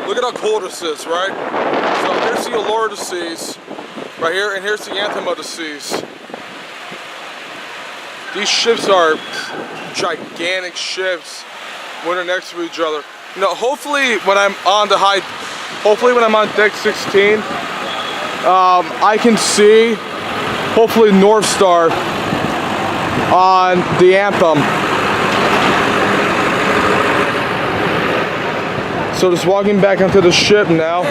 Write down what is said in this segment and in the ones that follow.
Look at how cool this is, right? So here's the Allure of the Seas, right here, and here's the Anthem of the Seas. These ships are gigantic ships when they're next to each other. You know, hopefully when I'm on deck 16, I can see, hopefully, North Star on the Anthem. So just walking back onto the ship now.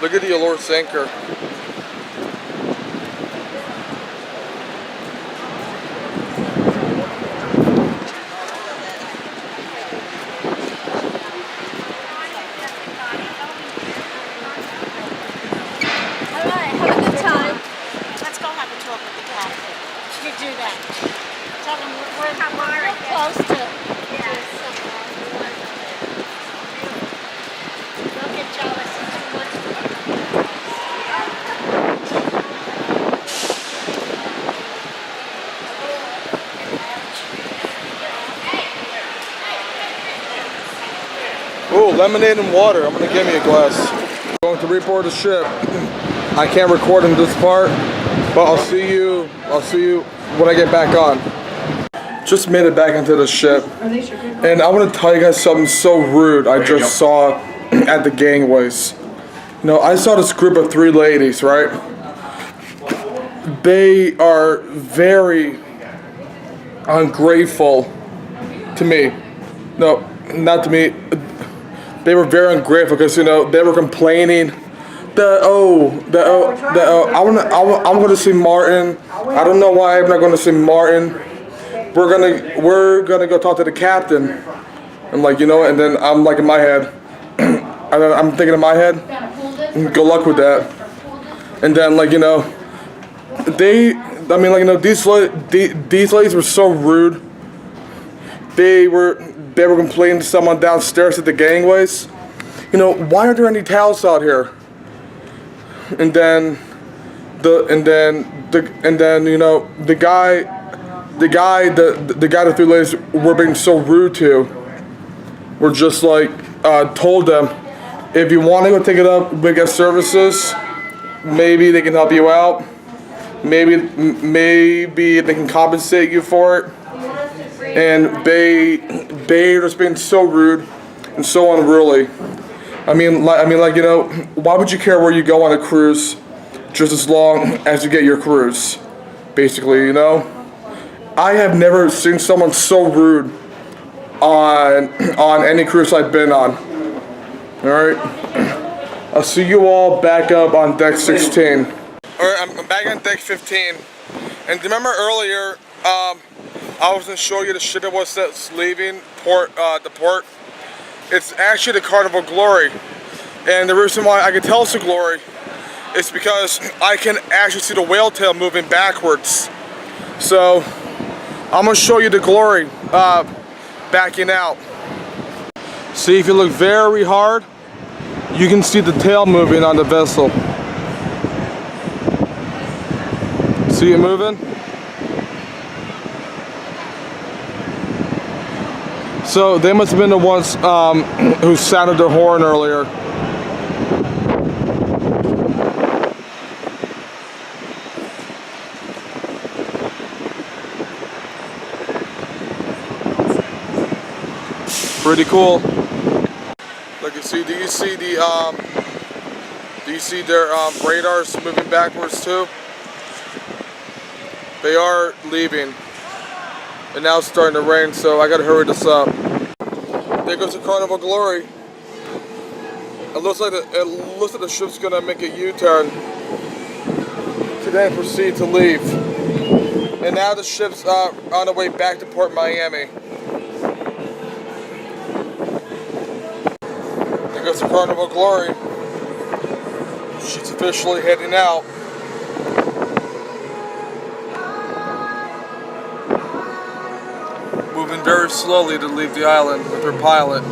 Look at the Allure sinker. Do that. Tell them we're close to. Yes. Don't get jealous too much. Ooh, lemonade and water. I'm gonna give me a glass. Going to reboard the ship. I can't record in this part, but I'll see you when I get back on. Just made it back into the ship, and I want to tell you guys something so rude I just saw at the gangways. You know, I saw this group of 3 ladies, right? They are very ungrateful to me. No, not to me. They were very ungrateful because, you know, they were complaining that I'm gonna see Martin. I don't know why I'm not gonna see Martin. We're gonna go talk to the captain. I'm like, you know, and then I'm like in my head, I'm thinking in my head, good luck with that. And then, like, you know, these ladies were so rude. They were complaining to someone downstairs at the gangways. You know, why aren't there any towels out here? And then you know, the guy the 3 ladies were being so rude to, were just like told them, if you want to go take it up with guest services, maybe they can help you out. Maybe they can compensate you for it. And they're just being so rude and so unruly. I mean, like, you know, why would you care where you go on a cruise, just as long as you get your cruise, basically, you know? I have never seen someone so rude on any cruise I've been on. All right, I'll see you all back up on deck 16. All right, I'm back on deck 15, and remember earlier, I was gonna show you the ship that was that's leaving the port. It's actually the Carnival Glory, and the reason why I can tell it's a Glory is because I can actually see the whale tail moving backwards. So I'm gonna show you the Glory backing out. See, if you look very hard, you can see the tail moving on the vessel. See it moving? So they must have been the ones who sounded their horn earlier. Pretty cool. Look, do you see their radars moving backwards too? They are leaving. And now it's starting to rain, so I gotta hurry this up. There goes the Carnival Glory. It looks like the ship's gonna make a U-turn to then proceed to leave. And now the ship's on the way back to Port Miami. There goes the Carnival Glory. She's officially heading out. moving very slowly to leave the island with her pilot.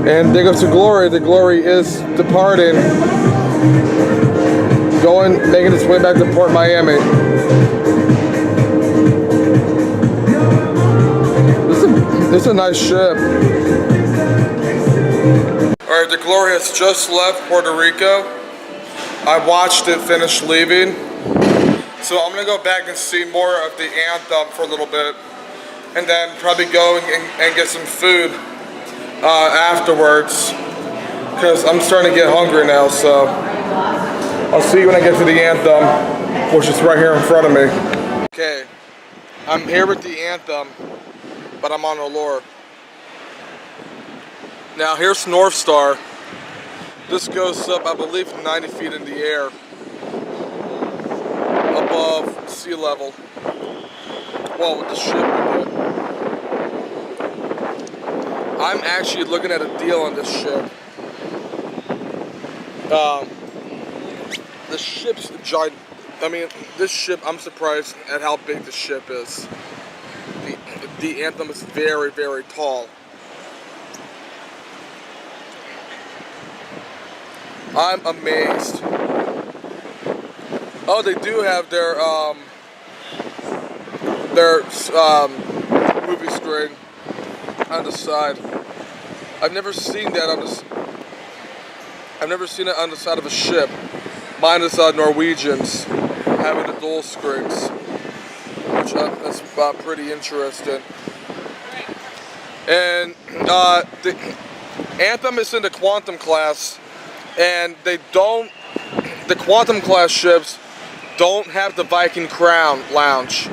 And there goes the Glory. The Glory is departing, making its way back to Port Miami. This is a nice ship. Alright, the Glory has just left Puerto Rico. I watched it finish leaving. So I'm gonna go back and see more of the Anthem for a little bit. And then probably go and get some food afterwards. Because I'm starting to get hungry now, so I'll see you when I get to the Anthem, which is right here in front of me. Okay, I'm here with the Anthem, but I'm on Allure. Now here's North Star. This goes up, I believe, 90 feet in the air, above sea level. Well, with the ship. I'm actually looking at a deal on this ship. The ship's giant. I mean, this ship, I'm surprised at how big the ship is. The Anthem is very, very tall. I'm amazed. Oh, they do have their movie screen on the side. I've never seen that on this. I've never seen it on the side of a ship. Minus Norwegians having the dual screens, which is pretty interesting. And the Anthem is in the Quantum class, and the Quantum class ships don't have the Viking Crown lounge,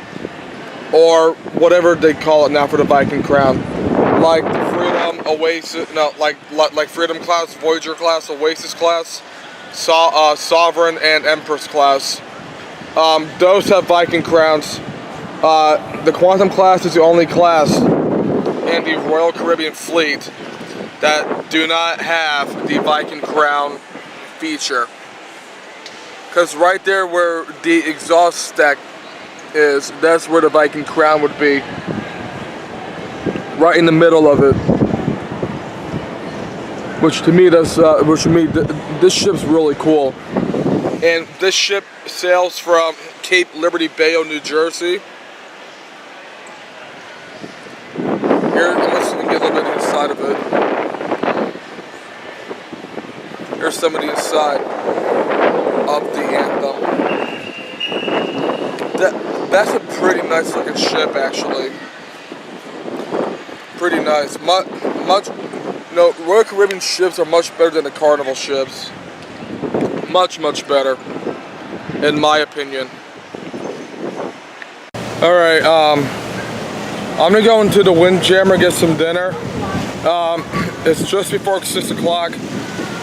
or whatever they call it now for the Viking Crown, like the Freedom, Oasis, no, like Freedom class, Voyager class, Oasis class, Sovereign, and Empress class. Those have Viking crowns. The Quantum class is the only class in the Royal Caribbean fleet that do not have the Viking crown feature. Because right there where the exhaust stack is, that's where the Viking crown would be. Right in the middle of it. Which to me, this ship's really cool. And this ship sails from Cape Liberty Bay, New Jersey. Here, let's get a little bit inside of it. Here's some of the inside of the Anthem. That's a pretty nice looking ship, actually. Pretty nice. Royal Caribbean ships are much better than the Carnival ships. Much, much better, in my opinion. Alright, I'm gonna go into the Windjammer, get some dinner. It's just before 6 o'clock,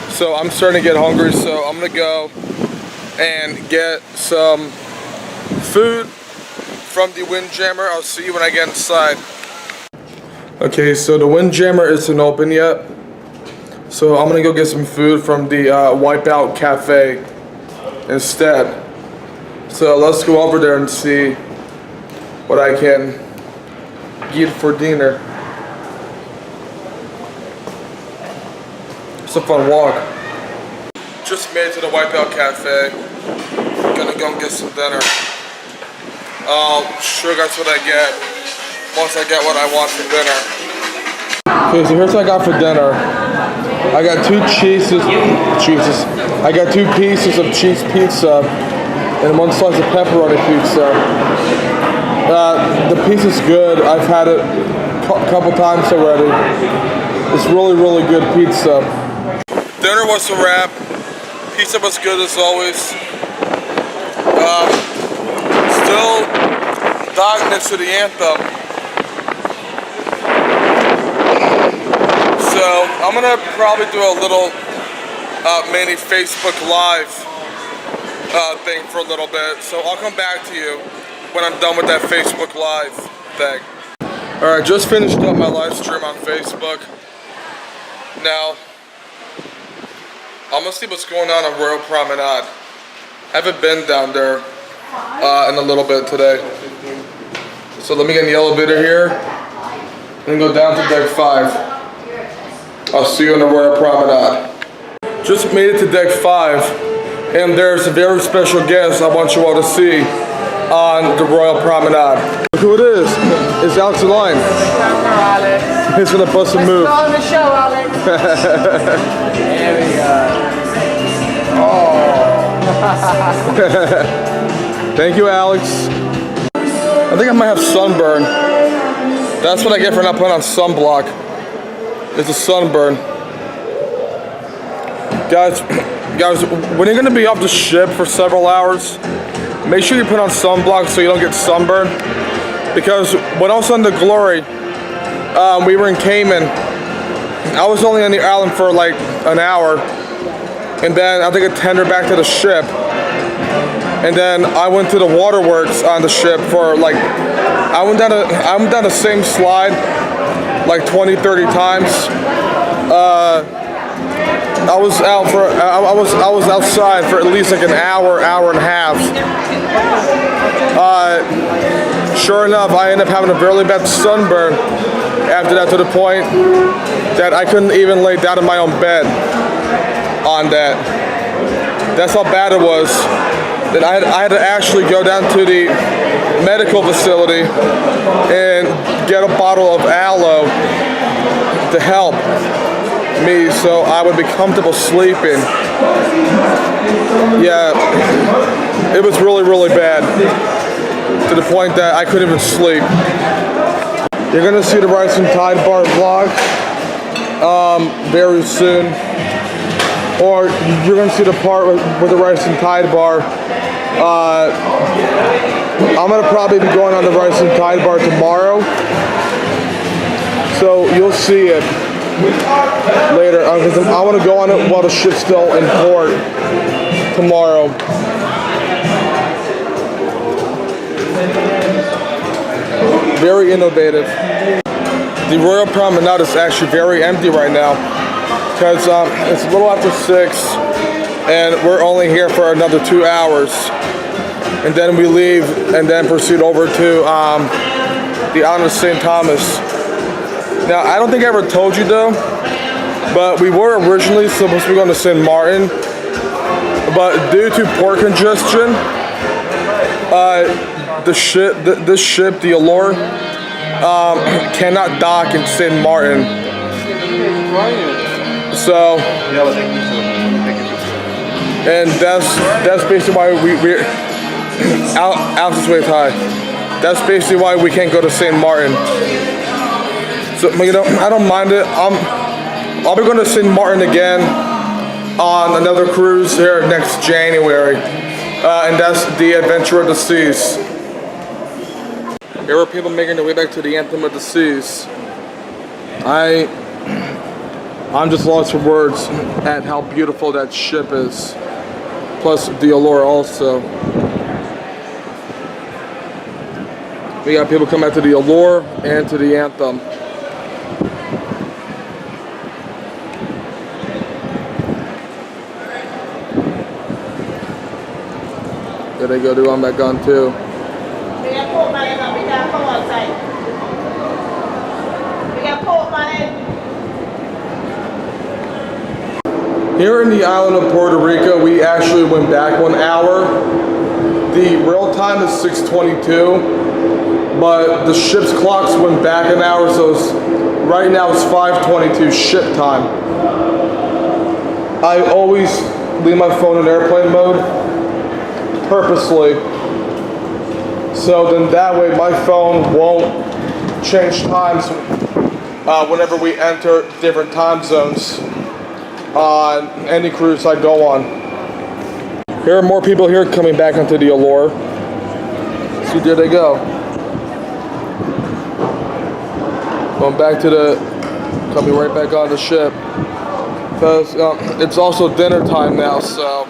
so I'm starting to get hungry, so I'm gonna go and get some food from the Windjammer. I'll see you when I get inside. Okay, so the Windjammer isn't open yet, so I'm gonna go get some food from the Wipeout Cafe instead. So let's go over there and see what I can get for dinner. It's a fun walk. Just made it to the Wipeout Cafe. Gonna go and get some dinner. I'll show you guys what I get once I get what I want for dinner. Okay, so here's what I got for dinner. I got two pieces of cheese pizza and one slice of pepperoni pizza. The pizza's good. I've had it a couple times already. It's really, really good pizza. Dinner was a wrap. Pizza was good as always. Still dying next to the Anthem. So I'm gonna probably do a little mini Facebook Live thing for a little bit. So I'll come back to you when I'm done with that Facebook Live thing. Alright, just finished up my live stream on Facebook. Now, I'm gonna see what's going on Royal Promenade. Haven't been down there in a little bit today. So let me get in the elevator here. and go down to deck 5. I'll see you on the Royal Promenade. Just made it to deck 5, and there's a very special guest I want you all to see on the Royal Promenade. Look who it is. It's Alex the Line. He's gonna bust a move. On the show, Alex. There we go. Thank you, Alex. I think I might have sunburn. That's what I get for not putting on sunblock. It's a sunburn. Guys, when you're gonna be off the ship for several hours, make sure you put on sunblock so you don't get sunburned. Because when I was on the Glory, we were in Cayman. I was only on the island for like an hour, and then I think I tendered back to the ship. And then I went to the waterworks on the ship for like, I went down the same slide like 20-30 times. I was outside for at least like an hour and a half. Sure enough, I ended up having a really bad sunburn after that, to the point that I couldn't even lay down in my own bed on that. That's how bad it was. That I had to actually go down to the medical facility and get a bottle of aloe to help me so I would be comfortable sleeping. Yeah, it was really, really bad, to the point that I couldn't even sleep. You're gonna see the Rice and Tide Bar vlog very soon, or you're gonna see the part with the Rice and Tide Bar. I'm gonna probably be going on the Rice and Tide Bar tomorrow, so you'll see it later. Because I want to go on it while the ship's still in port tomorrow. Very innovative. The Royal Promenade is actually very empty right now because it's a little after 6, and we're only here for another 2 hours. And then we leave and then proceed over to the island of St. Thomas. Now, I don't think I ever told you though, but we were originally supposed to be going to St. Martin, but due to port congestion, this ship, the Allure, cannot dock in St. Martin. So, and that's basically why we're Alex is way high. That's basically why we can't go to St. Martin. So, you know, I don't mind it. I'll be going to St. Martin again on another cruise here next January, and that's the Adventure of the Seas. Here are people making their way back to the Anthem of the Seas. I'm just lost for words at how beautiful that ship is. Plus the Allure also. We got people come out to the Allure and to the Anthem. There they go, they're on that gun too. Here in the island of Puerto Rico, we actually went back 1 hour. The real time is 6:22. But the ship's clocks went back an hour, so right now it's 5:22 ship time. I always leave my phone in airplane mode, purposely. So then that way my phone won't change times whenever we enter different time zones on any cruise I go on. There are more people here coming back onto the Allure. See, there they go. Going back to coming right back on the ship. Because it's also dinner time now, so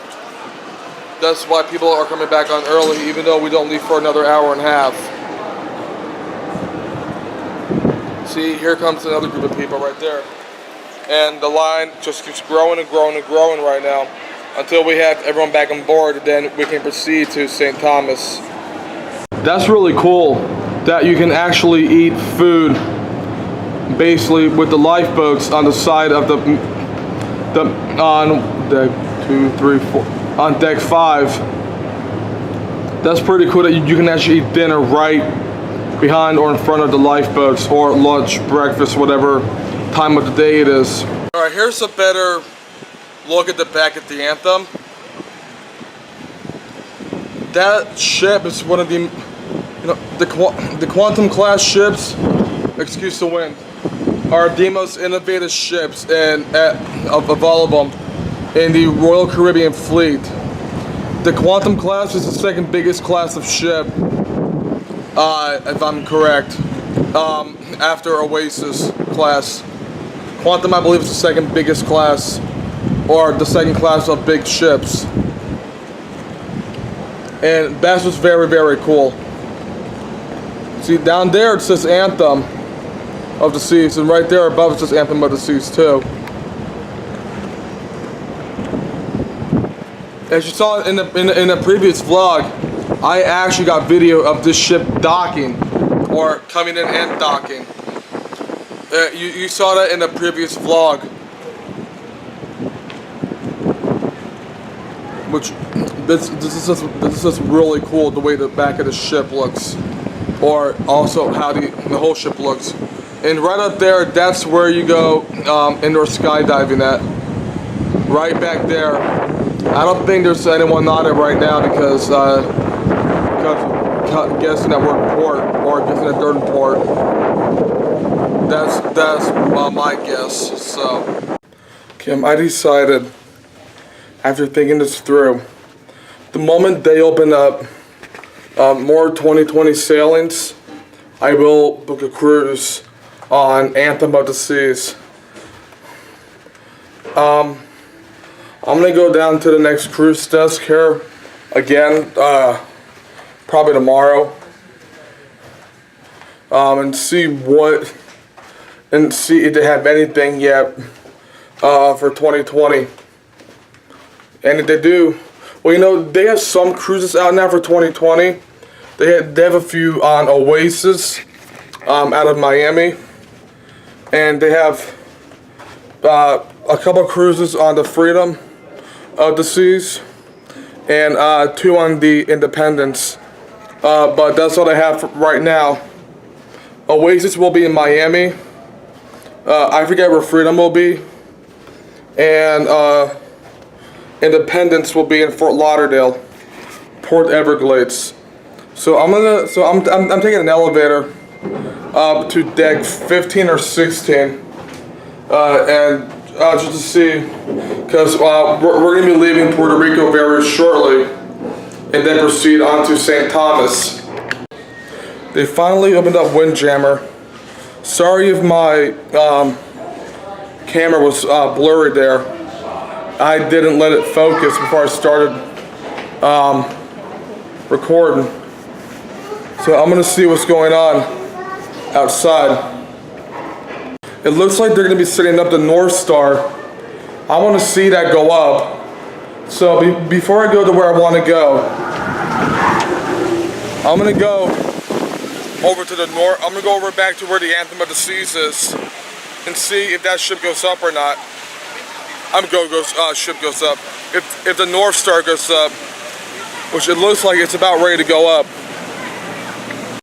that's why people are coming back on early, even though we don't leave for another hour and a half. See, here comes another group of people right there. And the line just keeps growing and growing and growing right now until we have everyone back on board, then we can proceed to St. Thomas. That's really cool that you can actually eat food basically with the lifeboats on the side of the on deck 2, 3, 4, on deck 5. That's pretty cool that you can actually eat dinner right behind or in front of the lifeboats, or lunch, breakfast, whatever time of the day it is. All right, here's a better look at the back of the Anthem. That ship is one of the, the Quantum class ships, excuse the wind, are the most innovative ships of all of them in the Royal Caribbean fleet. The Quantum class is the second biggest class of ship, if I'm correct, after Oasis class. Quantum, I believe, is the second biggest class, or the second class of big ships. And that's just very, very cool. See, down there it says Anthem of the Seas, and right there above it says Anthem of the Seas too. As you saw in the previous vlog, I actually got video of this ship docking, or coming in and docking. You saw that in the previous vlog, which this is just really cool, the way the back of the ship looks, or also how the whole ship looks. And right up there, that's where you go indoor skydiving at. Right back there. I don't think there's anyone on it right now because guessing that we're in port, or guessing that they're in port. That's my guess. So, okay, I decided, after thinking this through, the moment they open up more 2020 sailings, I will book a cruise on Anthem of the Seas. I'm gonna go down to the next cruise desk here again, probably tomorrow, and see if they have anything yet for 2020. And if they do, well, they have some cruises out now for 2020. They have a few on Oasis out of Miami, and they have a couple cruises on the Freedom of the Seas, and 2 on the Independence. But that's all I have for right now. Oasis will be in Miami. I forget where Freedom will be, and Independence will be in Fort Lauderdale, Port Everglades. So I'm taking an elevator up to deck 15 or 16, and just to see, because we're going to be leaving Puerto Rico very shortly, and then proceed on to St. Thomas. They finally opened up Windjammer. Sorry if my camera was blurry there. I didn't let it focus before I started recording. So I'm going to see what's going on outside. It looks like they're going to be setting up the North Star. I want to see that go up. So before I go to where I want to go, I'm going to go over to the north. I'm going to go over back to where the Anthem of the Seas is and see if that ship goes up or not. Ship goes up. If the North Star goes up, which it looks like it's about ready to go up.